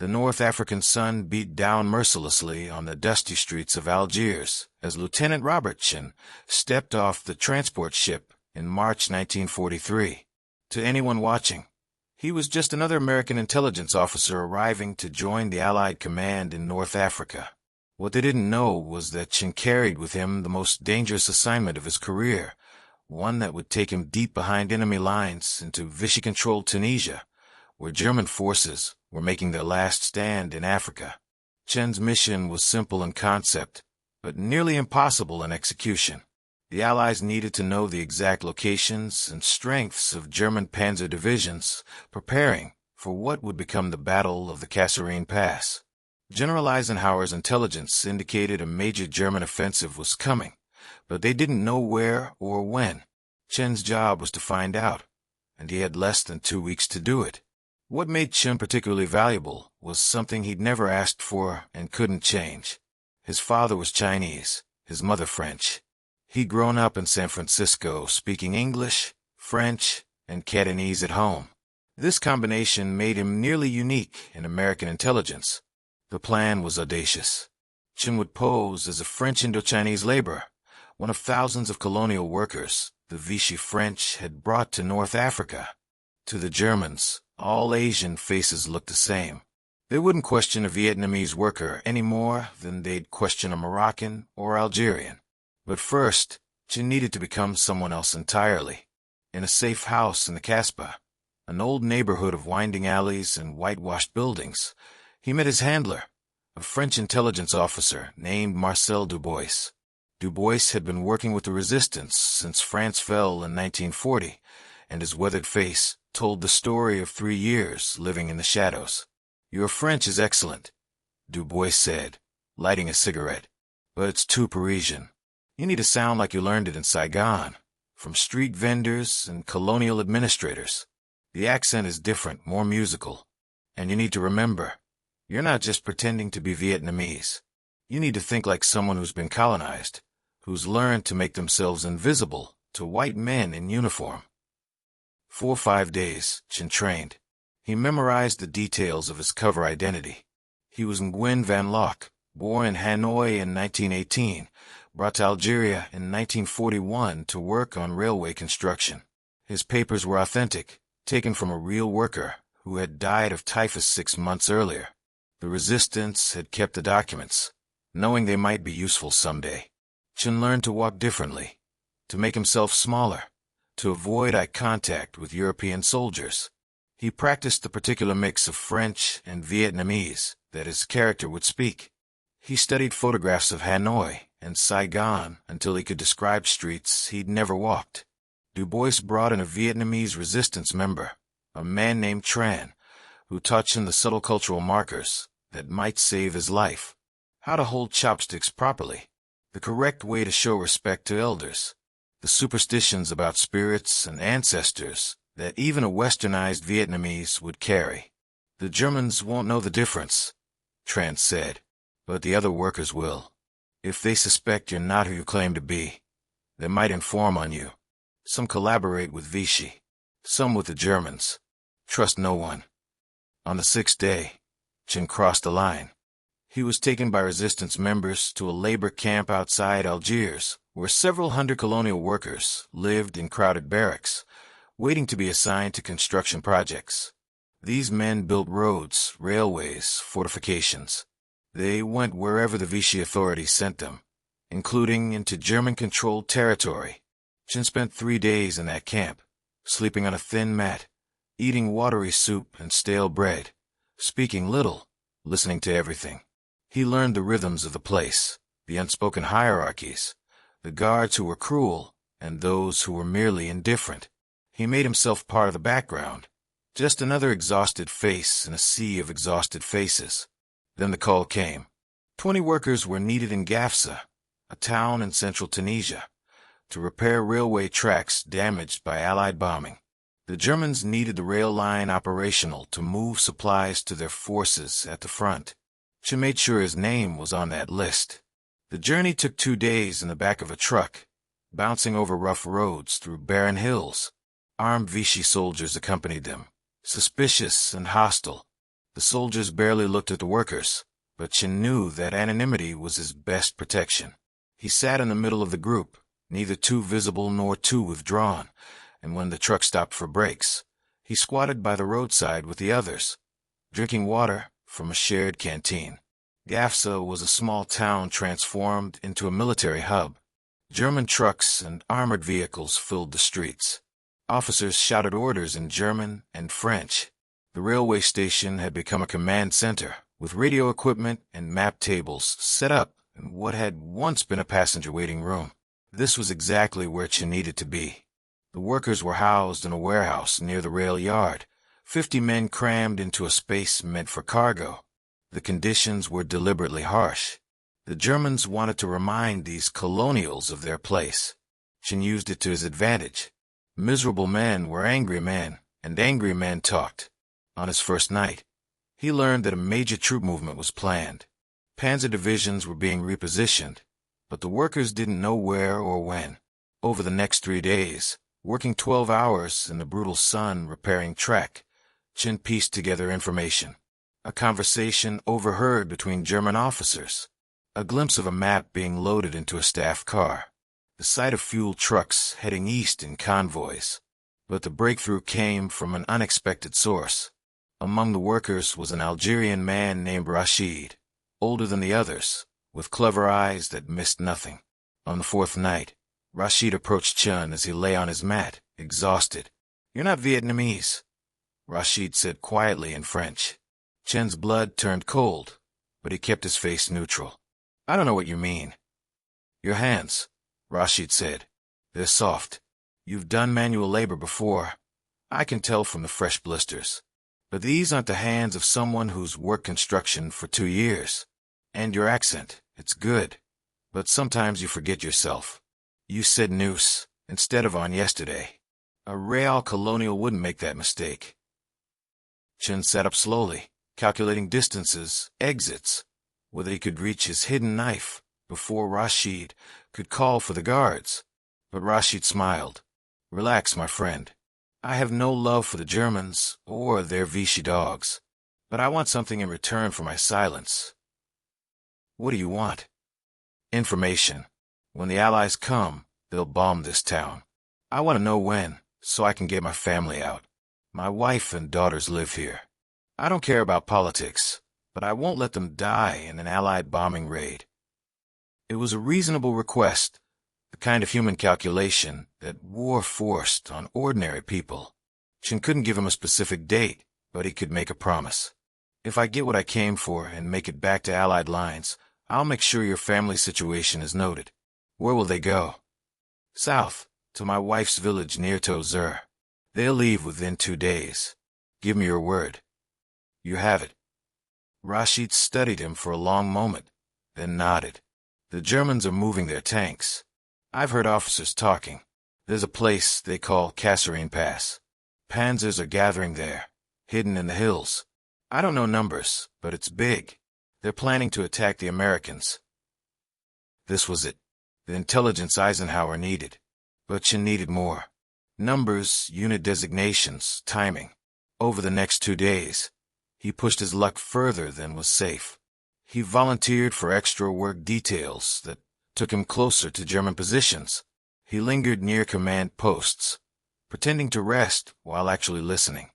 The North African sun beat down mercilessly on the dusty streets of Algiers as Lieutenant Robert Chen stepped off the transport ship in March 1943. To anyone watching, he was just another American intelligence officer arriving to join the Allied command in North Africa. What they didn't know was that Chen carried with him the most dangerous assignment of his career, one that would take him deep behind enemy lines into Vichy-controlled Tunisia, where German forces were making their last stand in Africa. Chen's mission was simple in concept, but nearly impossible in execution. The Allies needed to know the exact locations and strengths of German Panzer divisions, preparing for what would become the Battle of the Kasserine Pass. General Eisenhower's intelligence indicated a major German offensive was coming, but they didn't know where or when. Chen's job was to find out, and he had less than 2 weeks to do it. What made Chen particularly valuable was something he'd never asked for and couldn't change. His father was Chinese, his mother French. He'd grown up in San Francisco speaking English, French, and Cantonese at home. This combination made him nearly unique in American intelligence. The plan was audacious. Chen would pose as a French Indochinese laborer, one of thousands of colonial workers the Vichy French had brought to North Africa. To the Germans, all Asian faces looked the same. They wouldn't question a Vietnamese worker any more than they'd question a Moroccan or Algerian. But first, Chen needed to become someone else entirely. In a safe house in the Kasbah, an old neighborhood of winding alleys and whitewashed buildings, he met his handler, a French intelligence officer named Marcel Dubois. Dubois had been working with the resistance since France fell in 1940, and his weathered face told the story of 3 years living in the shadows. "Your French is excellent," Dubois said, lighting a cigarette, "but it's too Parisian. You need to sound like you learned it in Saigon, from street vendors and colonial administrators. The accent is different, more musical. And you need to remember, you're not just pretending to be Vietnamese. You need to think like someone who's been colonized, who's learned to make themselves invisible to white men in uniform." 4 or 5 days, Chen trained. He memorized the details of his cover identity. He was Nguyen Van Lock, born in Hanoi in 1918, brought to Algeria in 1941 to work on railway construction. His papers were authentic, taken from a real worker who had died of typhus 6 months earlier. The resistance had kept the documents, knowing they might be useful someday. Chen learned to walk differently, to make himself smaller, to avoid eye contact with European soldiers. He practiced the particular mix of French and Vietnamese that his character would speak. He studied photographs of Hanoi and Saigon until he could describe streets he'd never walked. Dubois brought in a Vietnamese resistance member, a man named Tran, who taught Chen the subtle cultural markers that might save his life. How to hold chopsticks properly, the correct way to show respect to elders, the superstitions about spirits and ancestors that even a westernized Vietnamese would carry. "The Germans won't know the difference," Tran said, "but the other workers will. If they suspect you're not who you claim to be, they might inform on you. Some collaborate with Vichy, some with the Germans. Trust no one." On the 6th day, Chen crossed the line. He was taken by resistance members to a labor camp outside Algiers, where several hundred colonial workers lived in crowded barracks, waiting to be assigned to construction projects. These men built roads, railways, fortifications. They went wherever the Vichy authorities sent them, including into German-controlled territory. Chen spent 3 days in that camp, sleeping on a thin mat, eating watery soup and stale bread, speaking little, listening to everything. He learned the rhythms of the place, the unspoken hierarchies, the guards who were cruel, and those who were merely indifferent. He made himself part of the background, just another exhausted face in a sea of exhausted faces. Then the call came. 20 workers were needed in Gafsa, a town in central Tunisia, to repair railway tracks damaged by Allied bombing. The Germans needed the rail line operational to move supplies to their forces at the front. Chen made sure his name was on that list. The journey took 2 days in the back of a truck, bouncing over rough roads through barren hills. Armed Vichy soldiers accompanied them, suspicious and hostile. The soldiers barely looked at the workers, but Chen knew that anonymity was his best protection. He sat in the middle of the group, neither too visible nor too withdrawn, and when the truck stopped for brakes, he squatted by the roadside with the others, drinking water from a shared canteen. Gafsa was a small town transformed into a military hub. German trucks and armored vehicles filled the streets. Officers shouted orders in German and French. The railway station had become a command center, with radio equipment and map tables set up in what had once been a passenger waiting room. This was exactly where Chen needed to be. The workers were housed in a warehouse near the rail yard, 50 men crammed into a space meant for cargo. The conditions were deliberately harsh. The Germans wanted to remind these colonials of their place. Chen used it to his advantage. Miserable men were angry men, and angry men talked. On his first night, he learned that a major troop movement was planned. Panzer divisions were being repositioned, but the workers didn't know where or when. Over the next 3 days, working 12 hours in the brutal sun repairing track, Chen pieced together information. A conversation overheard between German officers. A glimpse of a map being loaded into a staff car. The sight of fuel trucks heading east in convoys. But the breakthrough came from an unexpected source. Among the workers was an Algerian man named Rashid, older than the others, with clever eyes that missed nothing. On the 4th night, Rashid approached Chen as he lay on his mat, exhausted. "You're not Vietnamese," Rashid said quietly in French. Chen's blood turned cold, but he kept his face neutral. "I don't know what you mean." "Your hands," Rashid said. "They're soft. You've done manual labor before. I can tell from the fresh blisters. But these aren't the hands of someone who's worked construction for 2 years. And your accent, it's good. But sometimes you forget yourself. You said noose instead of on yesterday. A Real colonial wouldn't make that mistake." Chen sat up slowly, calculating distances, exits, whether he could reach his hidden knife before Rashid could call for the guards. But Rashid smiled. "Relax, my friend. I have no love for the Germans or their Vichy dogs, but I want something in return for my silence." "What do you want?" "Information. When the Allies come, they'll bomb this town. I want to know when, so I can get my family out. My wife and daughters live here. I don't care about politics, but I won't let them die in an Allied bombing raid." It was a reasonable request, the kind of human calculation that war forced on ordinary people. Chen couldn't give him a specific date, but he could make a promise. "If I get what I came for and make it back to Allied lines, I'll make sure your family situation is noted." "Where will they go?" "South, to my wife's village near Tozur. They'll leave within 2 days. Give me your word." "You have it." Rashid studied him for a long moment, then nodded. "The Germans are moving their tanks. I've heard officers talking. There's a place they call Kasserine Pass. Panzers are gathering there, hidden in the hills. I don't know numbers, but it's big. They're planning to attack the Americans." This was it. The intelligence Eisenhower needed. But Chen needed more. Numbers, unit designations, timing. Over the next 2 days, he pushed his luck further than was safe. He volunteered for extra work details that took him closer to German positions. He lingered near command posts, pretending to rest while actually listening.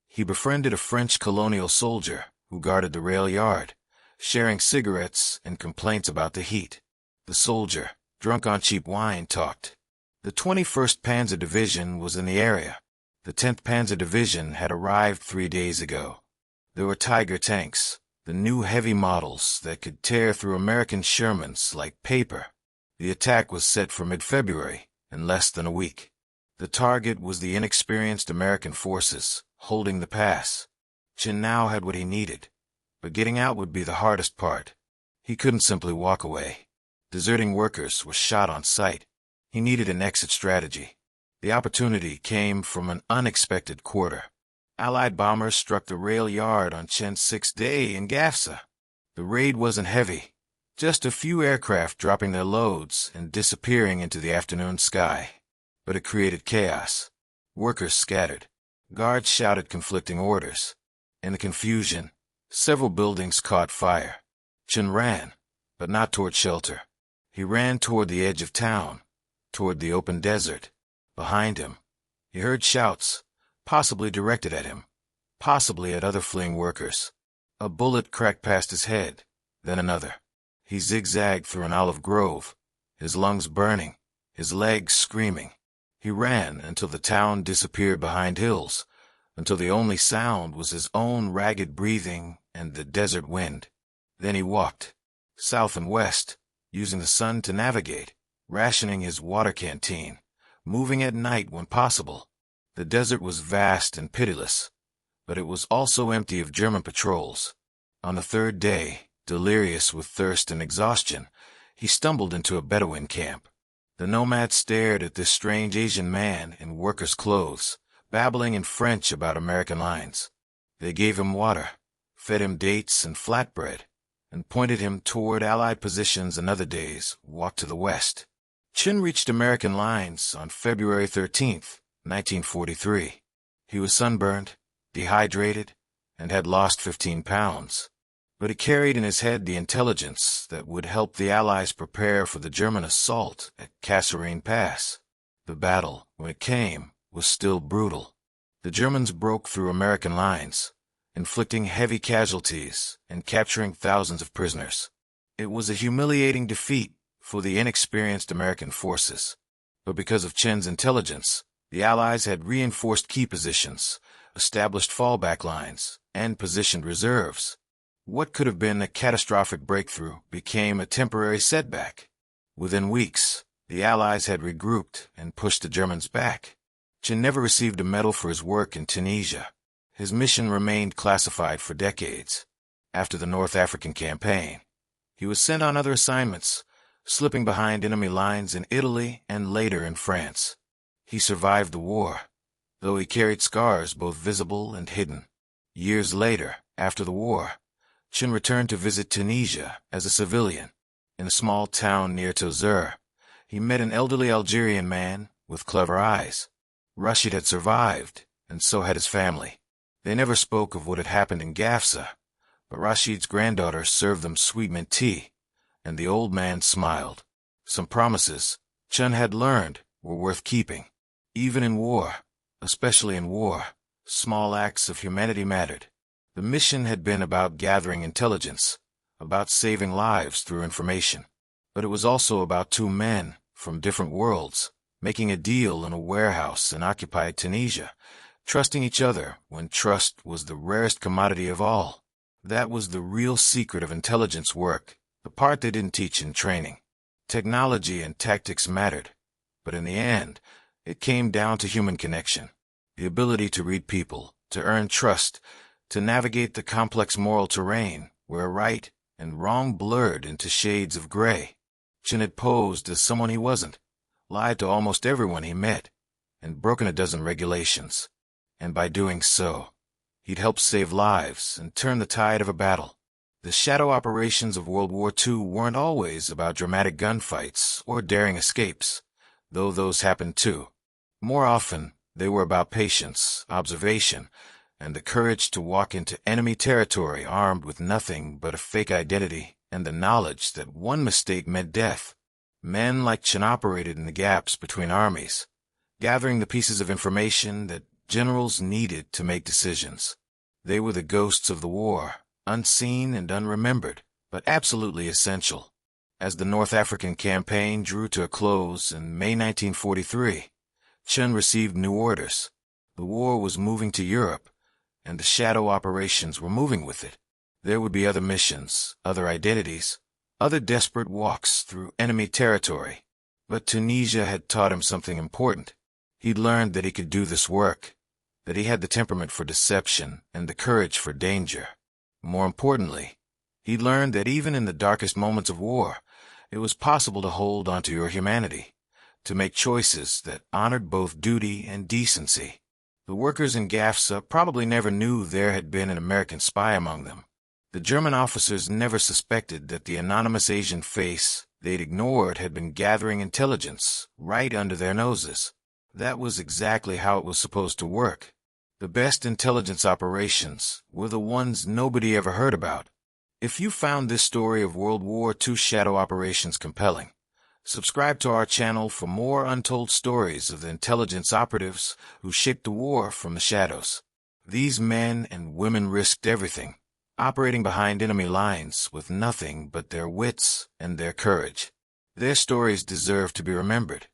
He befriended a French colonial soldier who guarded the rail yard, sharing cigarettes and complaints about the heat. The soldier, drunk on cheap wine, talked. The 21st Panzer Division was in the area. The 10th Panzer Division had arrived 3 days ago. There were Tiger tanks, the new heavy models that could tear through American Shermans like paper. The attack was set for mid-February, in less than a week. The target was the inexperienced American forces holding the pass. Chen now had what he needed, but getting out would be the hardest part. He couldn't simply walk away. Deserting workers were shot on sight. He needed an exit strategy. The opportunity came from an unexpected quarter. Allied bombers struck the rail yard on Chen's 6th day in Gafsa. The raid wasn't heavy, just a few aircraft dropping their loads and disappearing into the afternoon sky. But it created chaos. Workers scattered. Guards shouted conflicting orders. In the confusion, Several buildings caught fire. Chen ran, but not toward shelter. He ran toward the edge of town, toward the open desert. Behind him, he heard shouts, possibly directed at him, possibly at other fleeing workers. A bullet cracked past his head, then another. He zigzagged through an olive grove, his lungs burning, his legs screaming. He ran until the town disappeared behind hills, until the only sound was his own ragged breathing and the desert wind. Then he walked, south and west, using the sun to navigate, rationing his water canteen, moving at night when possible. The desert was vast and pitiless, but it was also empty of German patrols. On the third day, delirious with thirst and exhaustion, he stumbled into a Bedouin camp. The nomad stared at this strange Asian man in workers' clothes, babbling in French about American lines. They gave him water, fed him dates and flatbread, and pointed him toward Allied positions, and other days walked to the west. Chen reached American lines on February 13th, 1943. He was sunburned, dehydrated, and had lost 15 pounds. But he carried in his head the intelligence that would help the Allies prepare for the German assault at Kasserine Pass. The battle, when it came, was still brutal. The Germans broke through American lines, inflicting heavy casualties and capturing thousands of prisoners. It was a humiliating defeat for the inexperienced American forces. But because of Chen's intelligence, the Allies had reinforced key positions, established fallback lines, and positioned reserves. What could have been a catastrophic breakthrough became a temporary setback. Within weeks, the Allies had regrouped and pushed the Germans back. Chen never received a medal for his work in Tunisia. His mission remained classified for decades. After the North African campaign, he was sent on other assignments, slipping behind enemy lines in Italy and later in France. He survived the war, though he carried scars both visible and hidden. Years later, after the war, Chen returned to visit Tunisia as a civilian. In a small town near Tozeur, he met an elderly Algerian man with clever eyes. Rashid had survived, and so had his family. They never spoke of what had happened in Gafsa, but Rashid's granddaughter served them sweet mint tea, and the old man smiled. Some promises Chen had learned were worth keeping. Even in war, especially in war, small acts of humanity mattered. The mission had been about gathering intelligence, about saving lives through information. But it was also about two men from different worlds making a deal in a warehouse in occupied Tunisia, trusting each other when trust was the rarest commodity of all. That was the real secret of intelligence work, the part they didn't teach in training. Technology and tactics mattered, but in the end, it came down to human connection, the ability to read people, to earn trust, to navigate the complex moral terrain where right and wrong blurred into shades of gray. Chen had posed as someone he wasn't, lied to almost everyone he met, and broken a dozen regulations. And by doing so, he'd helped save lives and turn the tide of a battle. The shadow operations of World War II weren't always about dramatic gunfights or daring escapes, though those happened too. More often, they were about patience, observation, and the courage to walk into enemy territory armed with nothing but a fake identity and the knowledge that one mistake meant death. Men like Chen operated in the gaps between armies, gathering the pieces of information that generals needed to make decisions. They were the ghosts of the war, unseen and unremembered, but absolutely essential. As the North African campaign drew to a close in May 1943, Chen received new orders. The war was moving to Europe, and the shadow operations were moving with it. There would be other missions, other identities, other desperate walks through enemy territory. But Tunisia had taught him something important. He'd learned that he could do this work, that he had the temperament for deception and the courage for danger. More importantly, he'd learned that even in the darkest moments of war, it was possible to hold onto your humanity, to make choices that honored both duty and decency. The workers in Gafsa probably never knew there had been an American spy among them. The German officers never suspected that the anonymous Asian face they'd ignored had been gathering intelligence right under their noses. That was exactly how it was supposed to work. The best intelligence operations were the ones nobody ever heard about. If you found this story of World War II shadow operations compelling, subscribe to our channel for more untold stories of the intelligence operatives who shaped the war from the shadows. These men and women risked everything, operating behind enemy lines with nothing but their wits and their courage. Their stories deserve to be remembered,